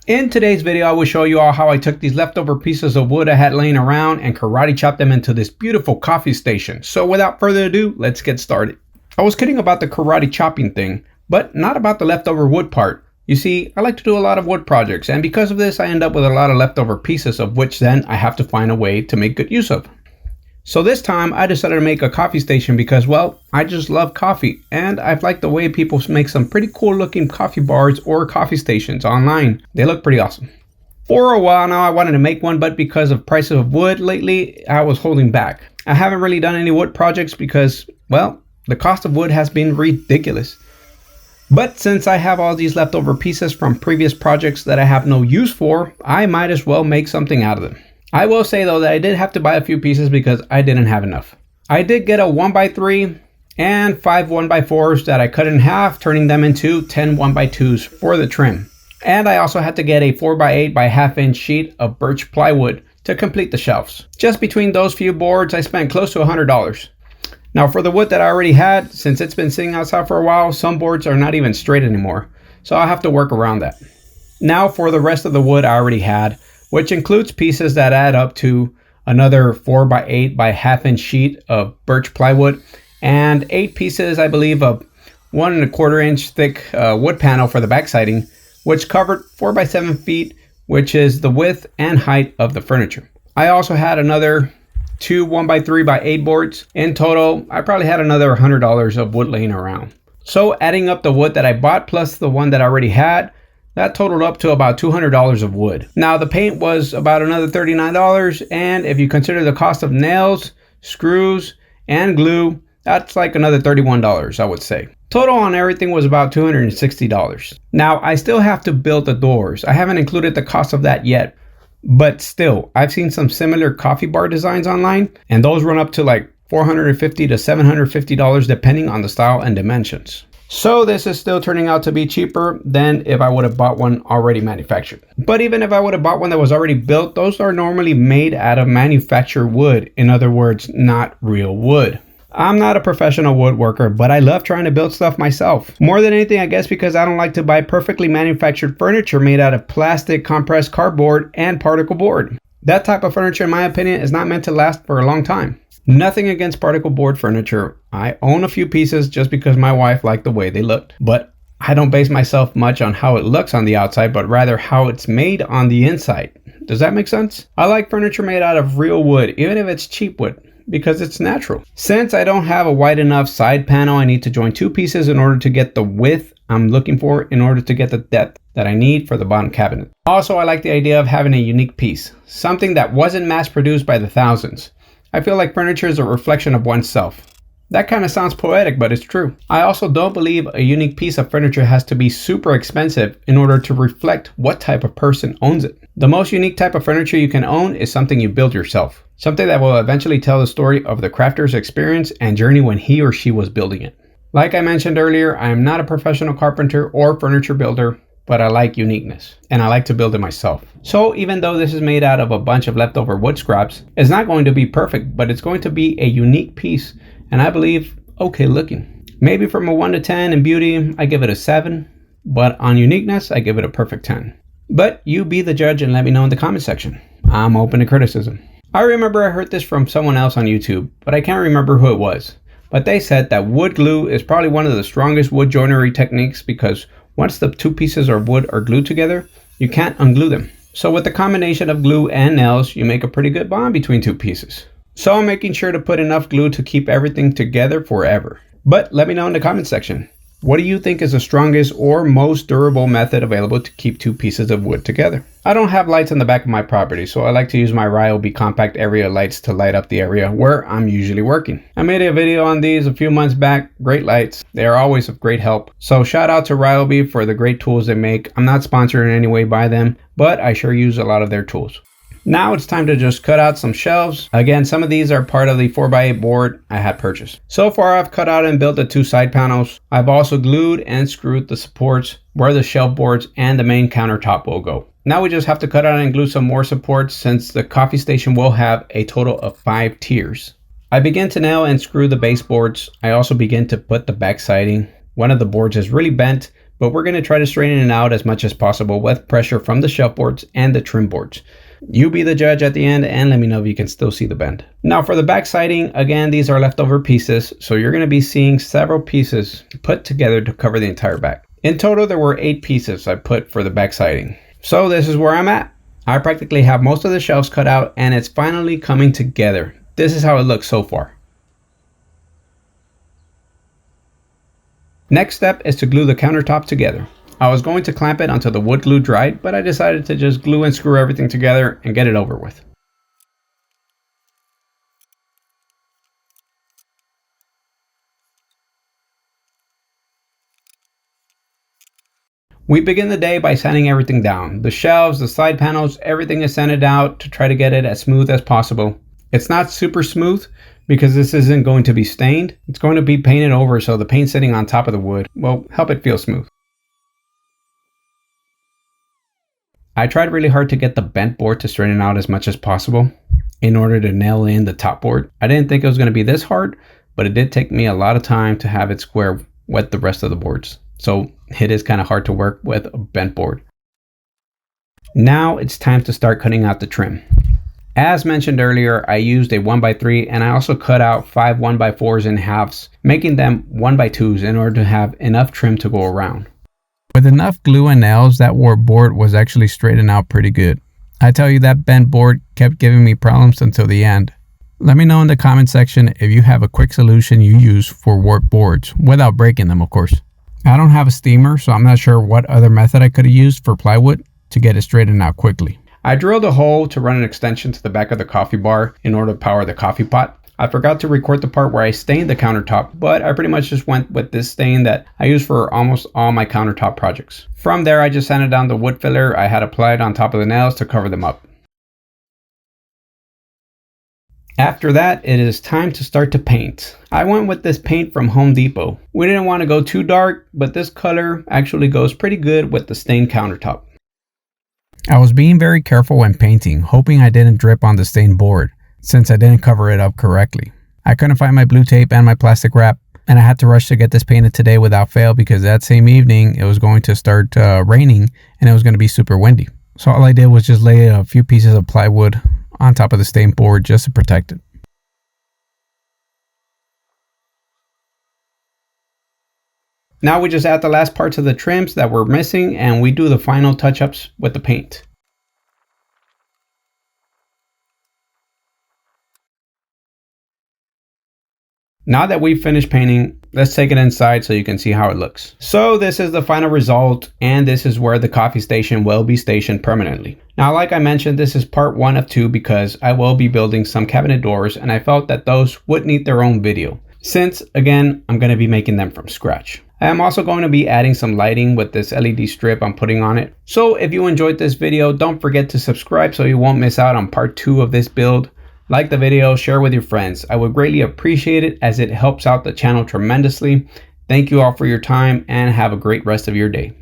In today's video, I will show you all how I took these leftover pieces of wood I had laying around and karate chopped them into this beautiful coffee station. So without further ado, let's get started. I was kidding about the karate chopping thing, but not about the leftover wood part. You see, I like to do a lot of wood projects, and because of this, I end up with a lot of leftover pieces of which then I have to find a way to make good use of. So this time I decided to make a coffee station because, well, I just love coffee and I've liked the way people make some pretty cool looking coffee bars or coffee stations online. They look pretty awesome. For a while now I wanted to make one, but because of prices of wood lately, I was holding back. I haven't really done any wood projects because, well, the cost of wood has been ridiculous. But since I have all these leftover pieces from previous projects that I have no use for, I might as well make something out of them. I will say though that I did have to buy a few pieces because I didn't have enough. I did get a 1x3 and 5 1x4s that I cut in half, turning them into 10 1x2s for the trim. And I also had to get a 4x8 by ½ inch sheet of birch plywood to complete the shelves. Just between those few boards, I spent close to $100. Now for the wood that I already had, since it's been sitting outside for a while, some boards are not even straight anymore. So I'll have to work around that. Now for the rest of the wood I already had, which includes pieces that add up to another 4x8 by ½ inch sheet of birch plywood and 8 pieces, I believe, of 1 1/4 inch thick wood panel for the back siding, which covered 4x7 feet, which is the width and height of the furniture. I also had another 2 1x3x8 boards. In total, I probably had another $100 of wood laying around. So adding up the wood that I bought plus the one that I already had, that totaled up to about $200 of wood. Now the paint was about another $39, and if you consider the cost of nails, screws, and glue, that's like another $31, I would say. Total on everything was about $260. Now I still have to build the doors. I haven't included the cost of that yet, but still, I've seen some similar coffee bar designs online, and those run up to like $450 to $750 depending on the style and dimensions. So this is still turning out to be cheaper than if I would have bought one already manufactured. But even if I would have bought one that was already built, those are normally made out of manufactured wood. In other words, not real wood. I'm not a professional woodworker, but I love trying to build stuff myself. More than anything, I guess because I don't like to buy perfectly manufactured furniture made out of plastic, compressed cardboard, and particle board. That type of furniture, in my opinion, is not meant to last for a long time. Nothing against particle board furniture. I own a few pieces just because my wife liked the way they looked. But I don't base myself much on how it looks on the outside, but rather how it's made on the inside. Does that make sense? I like furniture made out of real wood, even if it's cheap wood, because it's natural. Since I don't have a wide enough side panel, I need to join 2 pieces in order to get the width I'm looking for in order to get the depth that I need for the bottom cabinet. Also, I like the idea of having a unique piece, something that wasn't mass produced by the thousands. I feel like furniture is a reflection of oneself. That kind of sounds poetic, but it's true. I also don't believe a unique piece of furniture has to be super expensive in order to reflect what type of person owns it. The most unique type of furniture you can own is something you build yourself. Something that will eventually tell the story of the crafter's experience and journey when he or she was building it. Like I mentioned earlier, I am not a professional carpenter or furniture builder, but I like uniqueness, and I like to build it myself. So even though this is made out of a bunch of leftover wood scraps, it's not going to be perfect, but it's going to be a unique piece, and I believe okay looking. Maybe from a 1 to 10 in beauty, I give it a 7, but on uniqueness, I give it a perfect 10. But you be the judge and let me know in the comment section. I'm open to criticism. I remember I heard this from someone else on YouTube, but I can't remember who it was. But they said that wood glue is probably one of the strongest wood joinery techniques because once the 2 pieces of wood are glued together, you can't unglue them. So with the combination of glue and nails, you make a pretty good bond between 2 pieces. So I'm making sure to put enough glue to keep everything together forever. But let me know in the comment section. What do you think is the strongest or most durable method available to keep 2 pieces of wood together? I don't have lights on the back of my property, so I like to use my Ryobi compact area lights to light up the area where I'm usually working. I made a video on these a few months back. Great lights. They are always of great help. So shout out to Ryobi for the great tools they make. I'm not sponsored in any way by them, but I sure use a lot of their tools. Now it's time to just cut out some shelves. Again, some of these are part of the 4x8 board I had purchased. So far I've cut out and built the 2 side panels. I've also glued and screwed the supports where the shelf boards and the main countertop will go. Now we just have to cut out and glue some more supports since the coffee station will have a total of 5 tiers. I begin to nail and screw the baseboards. I also begin to put the back siding. One of the boards is really bent, but we're going to try to straighten it out as much as possible with pressure from the shelf boards and the trim boards. You be the judge at the end and let me know if you can still see the bend. Now for the back siding, again, these are leftover pieces, so you're going to be seeing several pieces put together to cover the entire back. In total, there were 8 pieces I put for the back siding. So this is where I'm at. I practically have most of the shelves cut out and it's finally coming together. This is how it looks so far. Next step is to glue the countertop together. I was going to clamp it until the wood glue dried, but I decided to just glue and screw everything together and get it over with. We begin the day by sanding everything down. The shelves, the side panels, everything is sanded out to try to get it as smooth as possible. It's not super smooth because this isn't going to be stained. It's going to be painted over, so the paint sitting on top of the wood will help it feel smooth. I tried really hard to get the bent board to straighten out as much as possible in order to nail in the top board. I didn't think it was going to be this hard, but it did take me a lot of time to have it square with the rest of the boards. So it is kind of hard to work with a bent board. Now it's time to start cutting out the trim. As mentioned earlier, I used a 1x3 and I also cut out 5 1x4s in halves, making them 1x2s in order to have enough trim to go around. With enough glue and nails, that warp board was actually straightened out pretty good. I tell you, that bent board kept giving me problems until the end. Let me know in the comment section if you have a quick solution you use for warp boards, without breaking them of course. I don't have a steamer, so I'm not sure what other method I could have used for plywood to get it straightened out quickly. I drilled a hole to run an extension to the back of the coffee bar in order to power the coffee pot. I forgot to record the part where I stained the countertop, but I pretty much just went with this stain that I use for almost all my countertop projects. From there, I just sanded down the wood filler I had applied on top of the nails to cover them up. After that, it is time to start to paint. I went with this paint from Home Depot. We didn't want to go too dark, but this color actually goes pretty good with the stained countertop. I was being very careful when painting, hoping I didn't drip on the stained board, since I didn't cover it up correctly. I couldn't find my blue tape and my plastic wrap, and I had to rush to get this painted today without fail because that same evening it was going to start raining and it was going to be super windy. So all I did was just lay a few pieces of plywood on top of the stained board just to protect it. Now we just add the last parts of the trims that were missing and we do the final touch-ups with the paint. Now that we've finished painting, let's take it inside so you can see how it looks. So this is the final result, and this is where the coffee station will be stationed permanently. Now, like I mentioned, this is part 1 of 2 because I will be building some cabinet doors and I felt that those would need their own video, since again, I'm going to be making them from scratch. I am also going to be adding some lighting with this LED strip I'm putting on it. So if you enjoyed this video, don't forget to subscribe so you won't miss out on part 2 of this build. Like the video, share with your friends. I would greatly appreciate it as it helps out the channel tremendously. Thank you all for your time and have a great rest of your day.